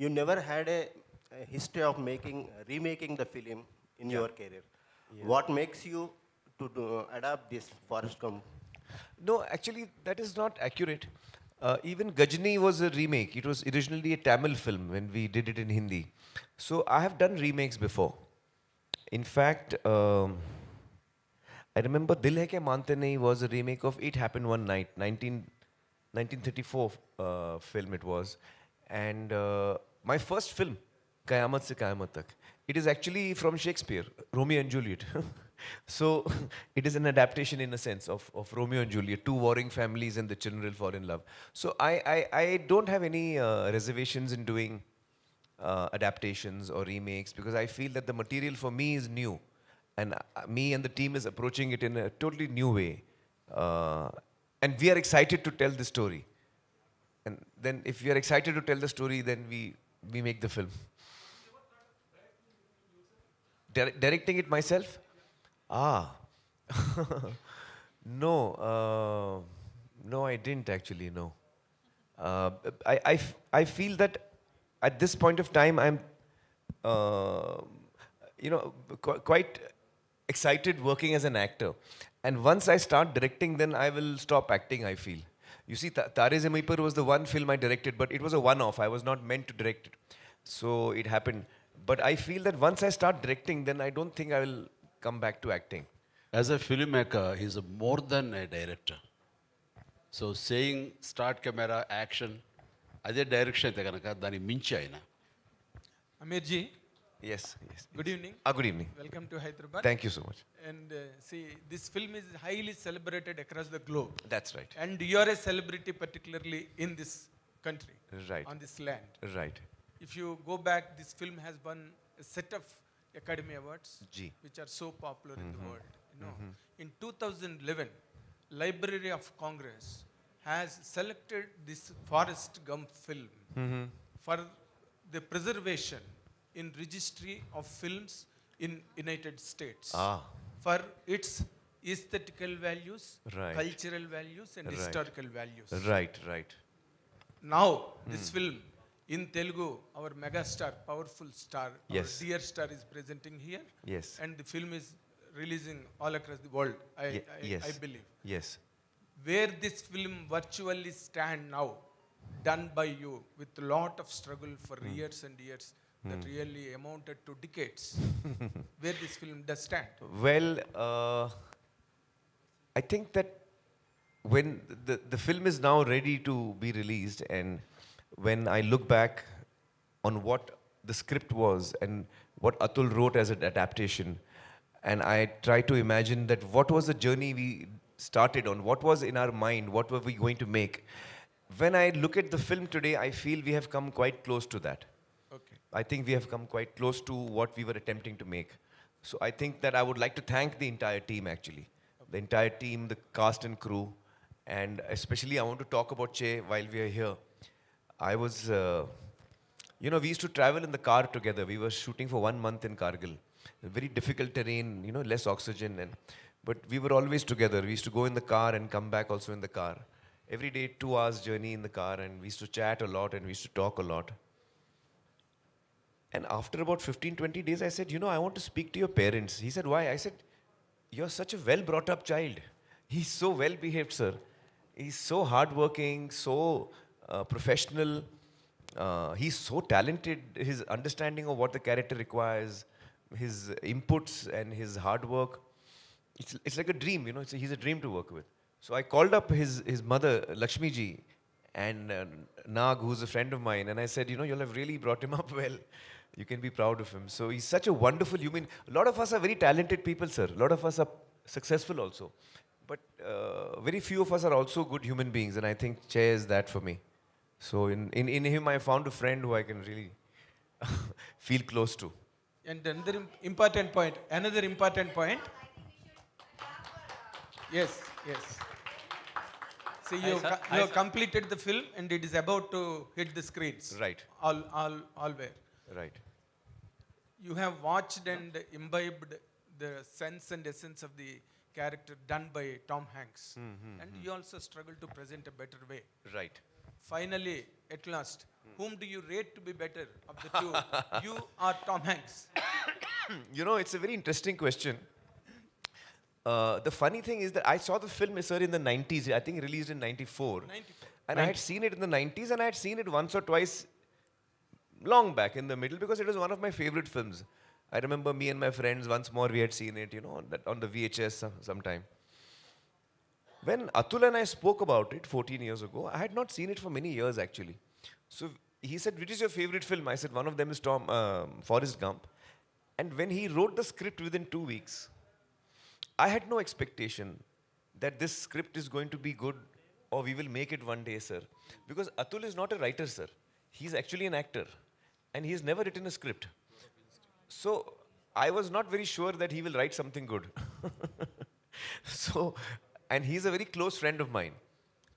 You never had a history of remaking the film in Yeah. your career. Yeah. What makes you to adapt this Forrest Gump? No, actually, that is not accurate. Even Gajni was a remake. It was originally a Tamil film when we did it in Hindi. So I have done remakes before. In fact, I remember Dil Hai Ke Mante Nahi was a remake of It Happened One Night, 1934 film it was. And my first film, Kayamat Se Kayamat Tak, it is actually from Shakespeare, Romeo and Juliet. So it is an adaptation in a sense of Romeo and Juliet, two warring families and the children fall in love. So I don't have any reservations in doing adaptations or remakes because I feel that the material for me is new, and me and the team is approaching it in a totally new way, and we are excited to tell the story. And then, if we are excited to tell the story, then we make the film. Directing it myself? Ah, no, no, I didn't actually. No, uh, I feel that at this point of time, I'm, uh, quite excited working as an actor. And once I start directing, then I will stop acting, I feel. You see, Tare Zameen Par was the one film I directed, but it was a one-off. I was not meant to direct it. So it happened. But I feel that once I start directing, then I don't think I will come back to acting. As a filmmaker, he's more than a director. So saying start camera, action, అదే direction అయితే కనుక దానికి మించి ఆయన. Aamir ji, Yes, yes. good evening. Good evening. Welcome to Hyderabad. Thank you so much. And see, this film is highly celebrated across the globe. That's right. And you are a celebrity, particularly in this country, Right. on this land. Right. If you go back, this film has won a set of Academy Awards, Gee. which are so popular in the world. You know, in 2011, Library of Congress has selected this Forrest Gump film for the preservation in registry of films in United States Ah. for its aesthetical values, Right. cultural values, and Right. historical values. Right, right. Now, this film in Telugu, our mega star, powerful star, Yes. our dear star is presenting here. Yes. And the film is releasing all across the world, Yes. I believe. Yes. Where this film virtually stand now, done by you with a lot of struggle for years and years, that really amounted to decades. Where this film does stand. Well, I think that when the film is now ready to be released, and when I look back on what the script was and what Atul wrote as an adaptation, and I try to imagine that what was the journey we started on, what was in our mind, what were we going to make. When I look at the film today, I feel we have come quite close to that. Okay. I think we have come quite close to what we were attempting to make. So I think that I would like to thank the entire team actually. The entire team, the cast and crew, and especially I want to talk about Che while we are here. I was, we used to travel in the car together. We were shooting for 1 month in Kargil. Very difficult terrain, less oxygen, but we were always together. We used to go in the car and come back also in the car. Every day, 2 hours journey in the car, and we used to chat a lot and we used to talk a lot. And after about 15, 20 days, I said, I want to speak to your parents. He said, why? I said, you're such a well brought up child. He's so well behaved, sir. He's so hardworking, so professional. He's so talented. His understanding of what the character requires, his inputs and his hard work. It's like a dream, he's a dream to work with. So I called up his mother, Lakshmi ji, and Nag, who's a friend of mine, and I said, you'll have really brought him up well. You can be proud of him. So he's such a wonderful human. A lot of us are very talented people, sir. A lot of us are successful also. But very few of us are also good human beings, and I think Che is that for me. So in him, I found a friend who I can really feel close to. And another important point. Yes, yes. See, you have completed the film and it is about to hit the screens. Right. All where. Right. You have watched and imbibed the sense and essence of the character done by Tom Hanks. And you also struggle to present a better way. Right. finally, at last, whom do you rate to be better of the two? You or Tom Hanks? You know, it's a very interesting question. The funny thing is that I saw the film, sir, in the 90s. I think released in 94. 94. And I had seen it in the 90s, and I had seen it once or twice long back in the middle because it was one of my favorite films. I remember me and my friends, once more we had seen it, you know, on the VHS sometime. When Atul and I spoke about it 14 years ago, I had not seen it for many years actually. So he said, which is your favorite film? I said, one of them is Forrest Gump. And when he wrote the script within 2 weeks, I had no expectation that this script is going to be good or we will make it one day, sir. Because Atul is not a writer, sir. He's actually an actor. And he has never written a script. So I was not very sure that he will write something good. So, and he's a very close friend of mine.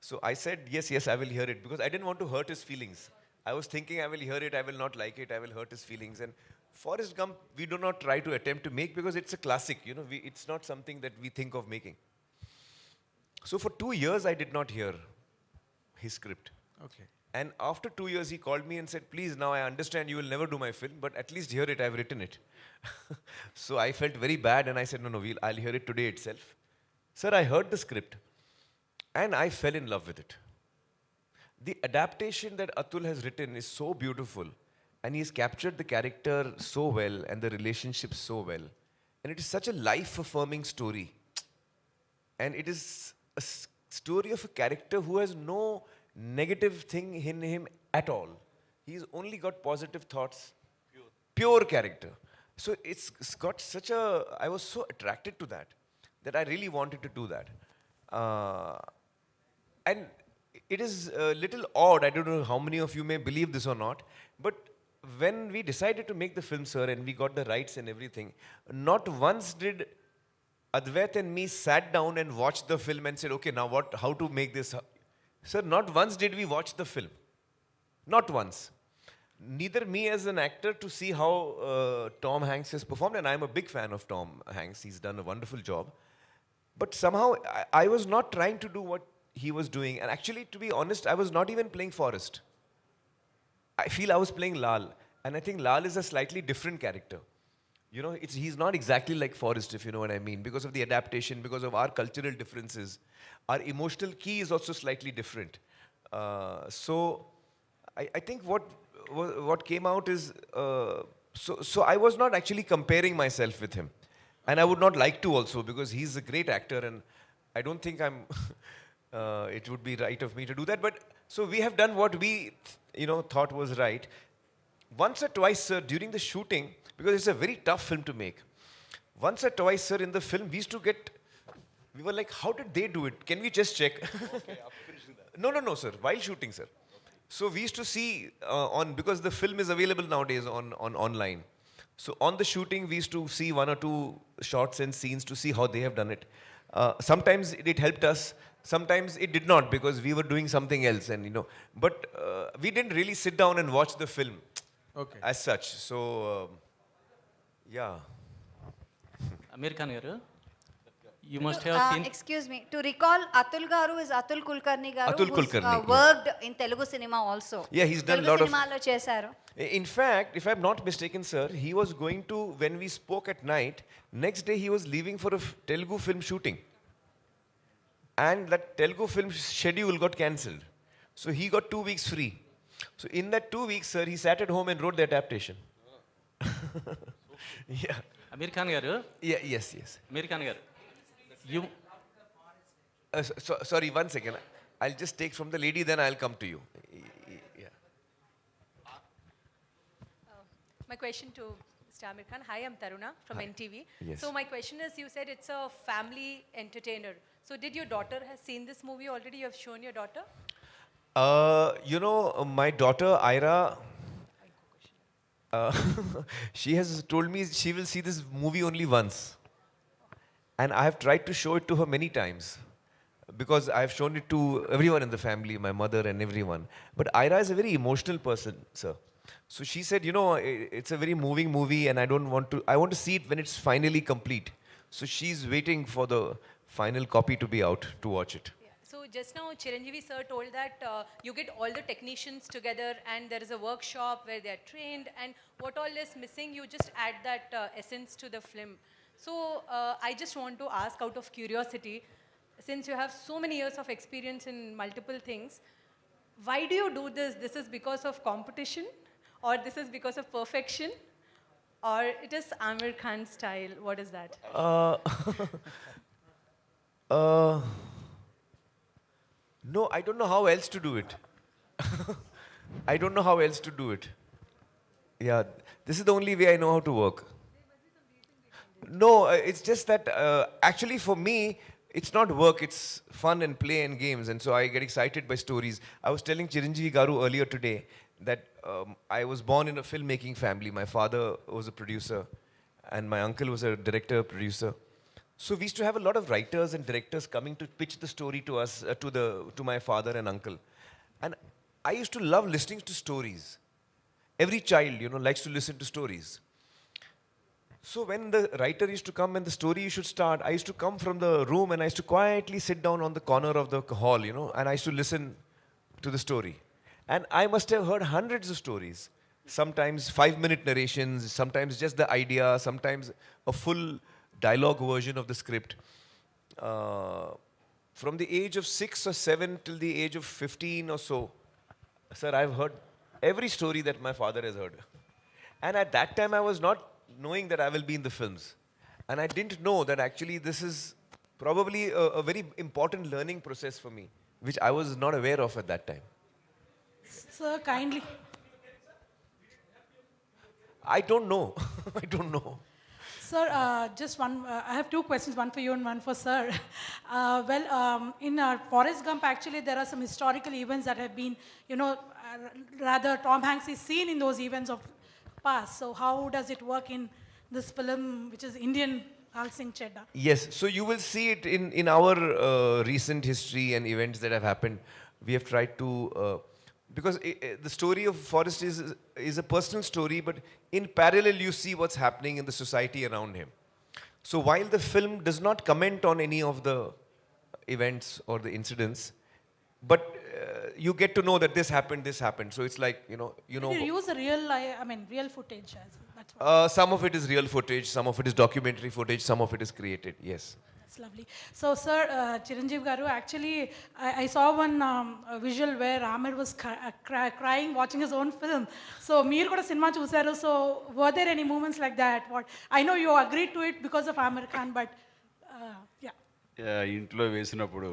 So I said, yes, I will hear it. Because I didn't want to hurt his feelings. I was thinking I will hear it, I will not like it, I will hurt his feelings. And Forrest Gump, we do not try to attempt to make because it's a classic, you know, it's not something that we think of making. So for 2 years, I did not hear his script. Okay. And after 2 years, he called me and said, please, now I understand you will never do my film, but at least hear it, I've written it. So I felt very bad and I said, no, I'll hear it today itself. Sir, I heard the script and I fell in love with it. The adaptation that Atul has written is so beautiful. And he's captured the character so well and the relationship so well. And it is such a life-affirming story. And it is a story of a character who has no negative thing in him at all. He's only got positive thoughts. Pure character. So it's got such a... I was so attracted to that I really wanted to do that. And it is a little odd. I don't know how many of you may believe this or not. But when we decided to make the film, sir, and we got the rights and everything, not once did Advait and me sat down and watched the film and said, okay, now how to make this? Sir, not once did we watch the film. Not once. Neither me as an actor to see how Tom Hanks has performed, and I'm a big fan of Tom Hanks. He's done a wonderful job. But somehow, I was not trying to do what he was doing. And actually, to be honest, I was not even playing Forrest. I feel I was playing Laal. And I think Laal is a slightly different character. You know, he's not exactly like Forrest, if you know what I mean, because of the adaptation, because of our cultural differences. Our emotional key is also slightly different. So I think what came out is, so I was not actually comparing myself with him. And I would not like to also, because he's a great actor and I don't think it would be right of me to do that. But so we have done what we thought was right. Once or twice, sir, during the shooting, because it's a very tough film to make. Once or twice, sir, in the film, we were like, how did they do it? Can we just check? Okay, after finishing that. No, sir, while shooting, sir. So we used to see because the film is available nowadays on online. So on the shooting, we used to see 1 or 2 shots and scenes to see how they have done it. Sometimes it helped us. Sometimes it did not because we were doing something else, but we didn't really sit down and watch the film as such. So, yeah. Aamir Khan garu, you must have seen. Excuse me. To recall, Atul Garu is Atul Kulkarni Garu, Atul who's Kulkarni, worked in Telugu cinema also. Yeah, he's done a Telugu lot of. cinema lo chesaru. In fact, if I'm not mistaken, sir, he was going to, when we spoke at night, next day he was leaving for a Telugu film shooting. And that Telugu film schedule got cancelled. So he got 2 weeks free. So in that 2 weeks, sir, he sat at home and wrote the adaptation. Yeah. Aamir Khan garu. Yeah, yes. Aamir Khan garu. You. Sorry, 1 second. I'll just take from the lady, then I'll come to you. Yeah. My question to Mr. Aamir Khan. Hi, I'm Taruna from NTV. Yes. So my question is, you said it's a family entertainer. So did your daughter has seen this movie already? You have shown your daughter? My daughter, Ira, she has told me she will see this movie only once. And I have tried to show it to her many times. Because I have shown it to everyone in the family, my mother and everyone. But Ira is a very emotional person, sir. So she said, it's a very moving movie and I want to see it when it's finally complete. So she's waiting for the final copy to be out to watch it. Yeah. So just now Chiranjeevi sir told that you get all the technicians together and there is a workshop where they are trained, and what all is missing, you just add that essence to the film. So I just want to ask out of curiosity, since you have so many years of experience in multiple things, why do you do this? This is because of competition, or this is because of perfection, or it is Aamir Khan style? What is that? No, I don't know how else to do it. I don't know how else to do it. Yeah, this is the only way I know how to work. No, it's just that actually for me, it's not work, it's fun and play and games. And so I get excited by stories. I was telling Chiranjeevi Garu earlier today that I was born in a filmmaking family. My father was a producer and my uncle was a director, producer. So we used to have a lot of writers and directors coming to pitch the story to us, to my father and uncle. And I used to love listening to stories. Every child, likes to listen to stories. So when the writer used to come and the story should start, I used to come from the room and I used to quietly sit down on the corner of the hall, and I used to listen to the story. And I must have heard hundreds of stories. Sometimes 5-minute narrations, sometimes just the idea, sometimes a full dialogue version of the script. From the age of 6 or 7 till the age of 15 or so, sir, I've heard every story that my father has heard. And at that time, I was not knowing that I will be in the films. And I didn't know that actually this is probably a very important learning process for me, which I was not aware of at that time. Sir, kindly. I don't know. I don't know. Sir, just one, I have two questions, one for you and one for sir. In Forrest Gump, actually, there are some historical events that have been, rather Tom Hanks is seen in those events of past. So how does it work in this film, which is Indian Laal, Singh, Chadda? Yes, so you will see it in our recent history and events that have happened. We have tried to, because the story of Forrest is a personal story, but in parallel you see what's happening in the society around him. So while the film does not comment on any of the events or the incidents, but you get to know that this happened. So it's like, Did you use a real footage? That's some of it is real footage, some of it is documentary footage, some of it is created, yes. That's lovely. So, sir, Chiranjeevi Garu, actually, I saw one visual where Aamir was crying watching his own film. So, meer kuda cinema chusaru. So, were there any moments like that? I know you agreed to it because of Aamir Khan, but yeah. Yeah, ఇంట్లో వేసినప్పుడు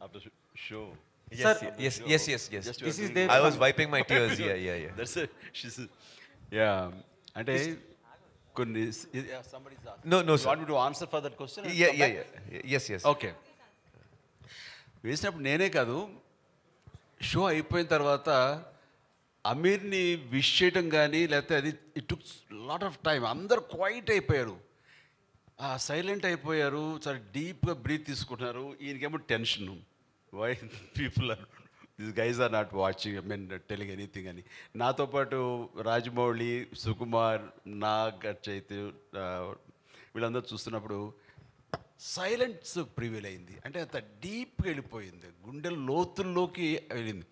after show. Yes. This is I was wiping my tears. Yeah. That's it. Yeah. అంటే కొన్ని somebody's asking. No, You sir. want me to answer for that question? Yeah. Yes. Okay వేసినప్పుడు నేనే కాదు, show అయిపోయిన తర్వాత అమీర్ని wish చేయటం కానీ లేకపోతే అది it took lot of time. అందరు క్వైట్ అయిపోయారు, సైలెంట్ అయిపోయారు, చాలా డీప్గా బ్రీత్ తీసుకుంటున్నారు. ఈయనకేమో tension, why people are this guys are not watching telling anything అని. నాతో పాటు రాజమౌళి, సుకుమార్, నాగచైతన్య వీళ్ళందరూ చూస్తున్నప్పుడు సైలెన్స్ ప్రివీల్ అయింది. అంటే అంత డీప్గా వెళ్ళిపోయింది, గుండెల లోతుల్లోకి వెళ్ళింది.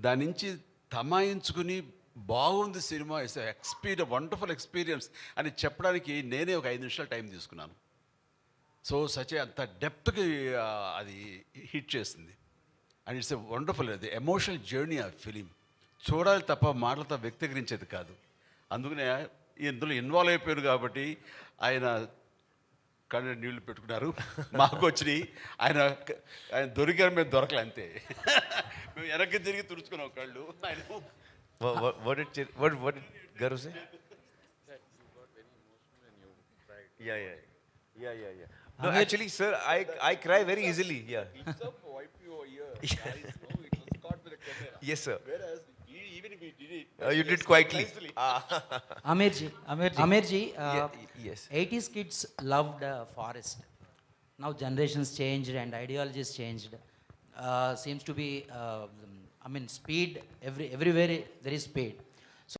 దాని నుంచి తమాయించుకుని బాగుంది సినిమా, ఇట్స్ వండర్ఫుల్ ఎక్స్పీరియన్స్ అని చెప్పడానికి నేనే ఒక 5 నిమిషాలు టైం తీసుకున్నాను. సో అంత డెప్త్కి అది హిట్ చేసింది. అండ్ ఇట్స్ ఎ వండర్ఫుల్, అది ఎమోషనల్ జర్నీ ఆ ఫిలిం. చూడాలి తప్ప మాటలతో వ్యక్తీకరించేది కాదు. అందుకనే ఇందులో ఇన్వాల్వ్ అయిపోయారు కాబట్టి ఆయన కళ్ళు నీళ్లు పెట్టుకున్నారు, మాకు వచ్చినాయి. ఆయన దొరికారు, మేము దొరకలే అంతే. మేము వెనక్కి తిరిగి తుడుచుకున్నాం కళ్ళు. ఆయన What did Garu say? Yeah. No, actually, sir, I cry very easily. Yeah. wipe your ear. Eyes, no, it was caught with a camera. Yes, sir. Whereas even if he did it, You did quietly. Amirji, Yes. 80s kids loved Forest. Now generations changed and ideologies changed. Seems to be, speed, everywhere there is speed.